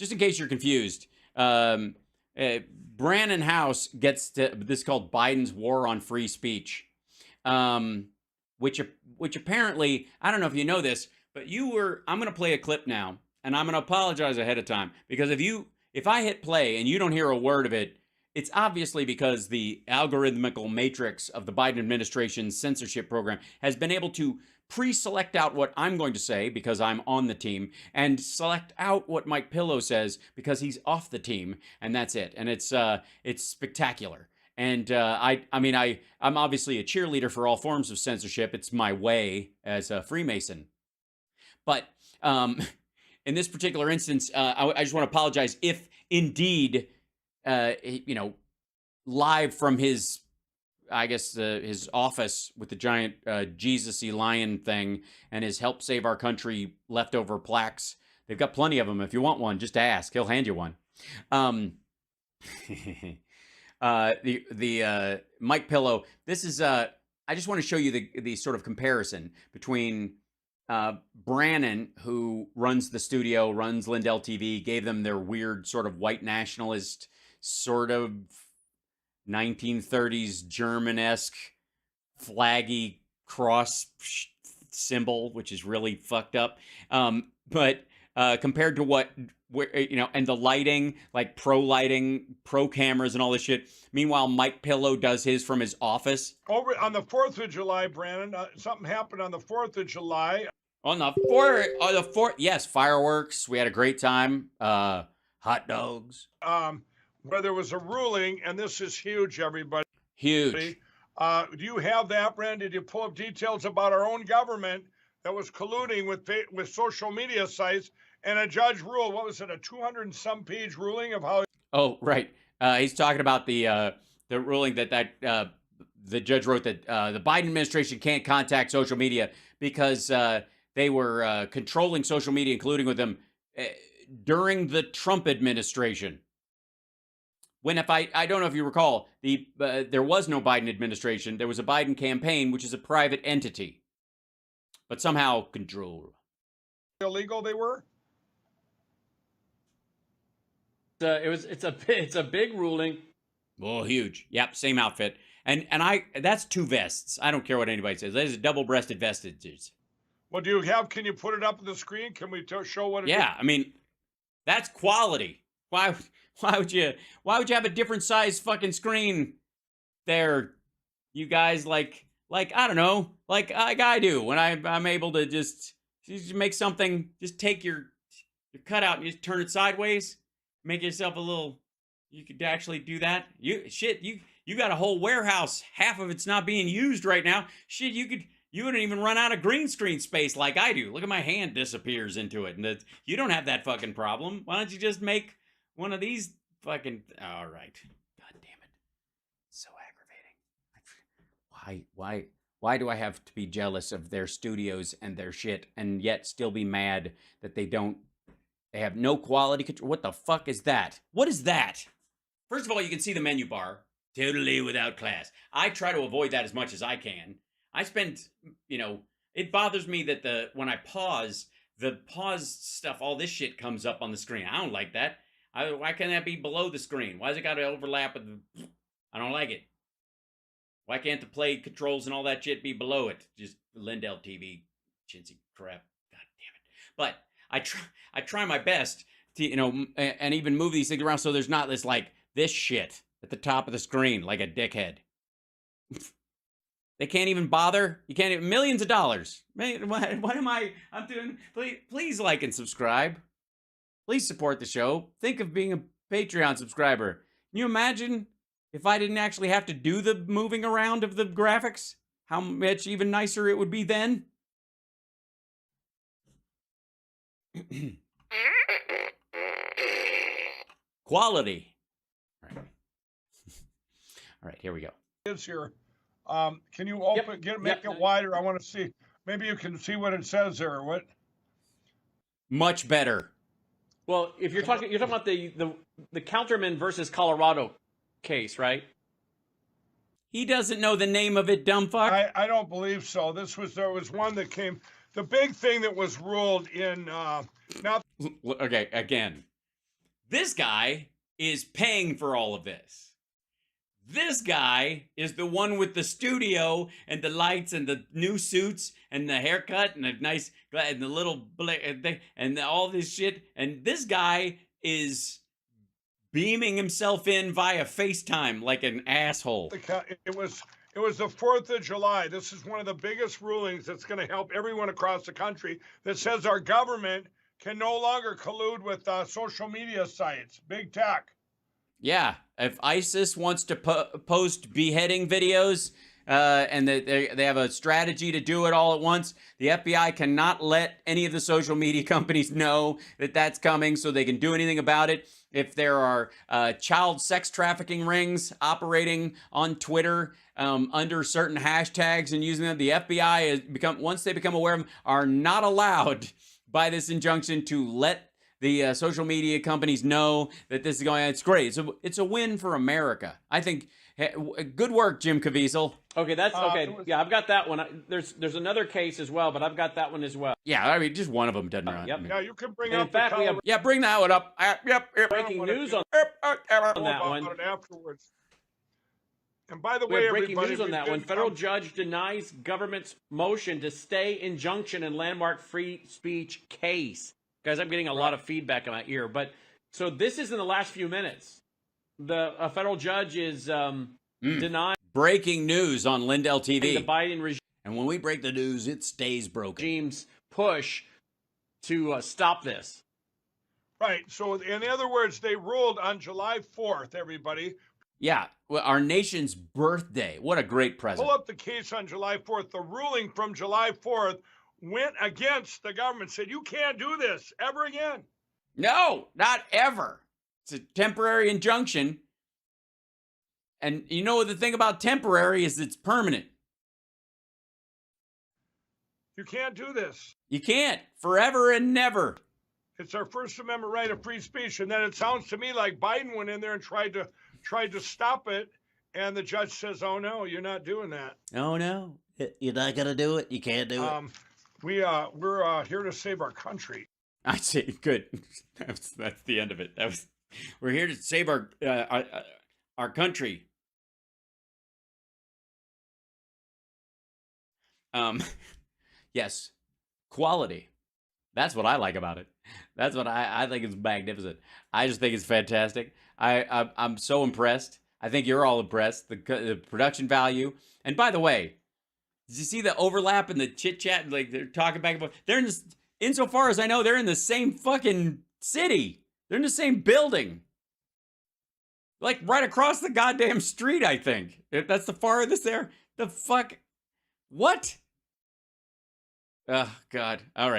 just in case you're confused, Brannon House gets to this is called Biden's war on free speech, which apparently, I don't know if you know this, but I'm going to play a clip now, and I'm going to apologize ahead of time, because if I hit play and you don't hear a word of it, it's obviously because the algorithmical matrix of the Biden administration's censorship program has been able to pre-select out what I'm going to say because I'm on the team, and select out what Mike Pillow says because he's off the team, and that's it. And it's spectacular. And I'm obviously a cheerleader for all forms of censorship. It's my way as a Freemason. But in this particular instance, I just want to apologize if indeed, live from his, I guess, his office with the giant Jesus-y lion thing and his Help Save Our Country leftover plaques. They've got plenty of them. If you want one, just ask. He'll hand you one. The Mike Pillow. This is I just want to show you the sort of comparison between Brannon, who runs the studio, runs Lindell TV, gave them their weird sort of white nationalist sort of 1930s German-esque flaggy cross symbol, which is really fucked up. But compared to and the lighting, like pro lighting, pro cameras and all this shit. Meanwhile, Mike Pillow does his from his office. Over on the 4th of July, Brandon, something happened on the 4th of July. On the 4th, yes, fireworks. We had a great time. Hot dogs. Where there was a ruling, and this is huge, everybody. Huge. Do you have that, Brandon? Did you pull up details about our own government that was colluding with social media sites, and a judge ruled, what was it, a 200 and some page ruling of how... Oh, right. He's talking about the ruling that the judge wrote that the Biden administration can't contact social media because they were controlling social media, including with them during the Trump administration. When, if I don't know if you recall, there was no Biden administration. There was a Biden campaign, which is a private entity, but somehow control. Illegal they were? It's a big ruling. Oh, huge. Yep, same outfit. And that's two vests. I don't care what anybody says. That is double-breasted vestiges. Well, can you put it up on the screen? Can we show what it is? Yeah, I mean, that's quality. Why would you have a different size fucking screen there, you guys? Like I don't know, like I do when I'm able to just make something, just take your cutout and just turn it sideways, make yourself a little. You could actually do that. You got a whole warehouse, half of it's not being used right now. Shit, you wouldn't even run out of green screen space like I do. Look at my hand disappears into it, and you don't have that fucking problem. Why don't you just make one of these fucking... All right. God damn it. So aggravating. Why do I have to be jealous of their studios and their shit and yet still be mad that they have no quality control? What the fuck is that? What is that? First of all, you can see the menu bar. Totally without class. I try to avoid that as much as I can. I spend, it bothers me that when I pause, the pause stuff, all this shit comes up on the screen. I don't like that. Why can't that be below the screen? Why has it got to overlap with the... I don't like it. Why can't the play controls and all that shit be below it? Just Lindell TV, chintzy crap. God damn it. But I try my best to, and even move these things around so there's not this shit at the top of the screen like a dickhead. They can't even bother. You can't even... Millions of dollars. Man, what am I'm doing? Please like and subscribe. Please support the show. Think of being a Patreon subscriber. Can you imagine if I didn't actually have to do the moving around of the graphics? How much even nicer it would be then? Quality. All right, here we go. It's here. Can you open, make it wider? I want to see. Maybe you can see what it says there or what? Much better. Well, if you're talking about the Counterman versus Colorado case, right? He doesn't know the name of it, dumb fuck. I don't believe so. There was one that came. The big thing that was ruled in now. Okay, again, This guy is paying for all of this. This guy is the one with the studio and the lights and the new suits and the haircut and the nice and the little and all this shit. And this guy is beaming himself in via FaceTime like an asshole. It was the 4th of July. This is one of the biggest rulings that's going to help everyone across the country that says our government can no longer collude with social media sites, big tech. Yeah, if ISIS wants to post beheading videos and they have a strategy to do it all at once, the FBI cannot let any of the social media companies know that that's coming so they can do anything about it. If there are child sex trafficking rings operating on Twitter under certain hashtags and using them, the FBI has once they become aware of them, are not allowed by this injunction to let the social media companies know that this is going on. It's great. It's a win for America. I think. Good work, Jim Caviezel. Okay, that's okay. Yeah, I've got that one. There's another case as well, but I've got that one as well. Yeah, I mean, just one of them doesn't run. Yep. Yeah, you can bring And up in fact, we have bring that one up. Yep. breaking news on that one. Afterwards. And by the We way, have breaking everybody, news on that one. Federal judge denies government's motion to stay injunction in landmark free speech case. Guys, I'm getting a lot of feedback in my ear. But so this is in the last few minutes. A federal judge is denying breaking news on Lindell TV. the Biden regime. And when we break the news, it stays broken. Regime's push to stop this. Right. So, in other words, they ruled on July 4th, everybody. Yeah, well, our nation's birthday. What a great present. Pull up the case on July 4th. The ruling from July 4th went against the government, said, you can't do this ever again. No, not ever. It's a temporary injunction. And you know the thing about temporary is it's permanent. You can't do this. You can't. Forever and never. It's our First Amendment right of free speech. And then it sounds to me like Biden went in there and tried to stop it. And the judge says, oh, no, you're not doing that. Oh, no. You're not going to do it? You can't do it? We're here to save our country. I see. Good. That's the end of it. We're here to save our country. Yes, quality. That's what I like about it. That's what I think is magnificent. I just think it's fantastic. I'm so impressed. I think you're all impressed. The production value. And by the way, did you see the overlap in the chit chat? Like they're talking back and forth. They're in this, insofar as I know, they're in the same fucking city. They're in the same building. Like right across the goddamn street, I think. If that's the farthest there. The fuck? What? Oh, God. All right.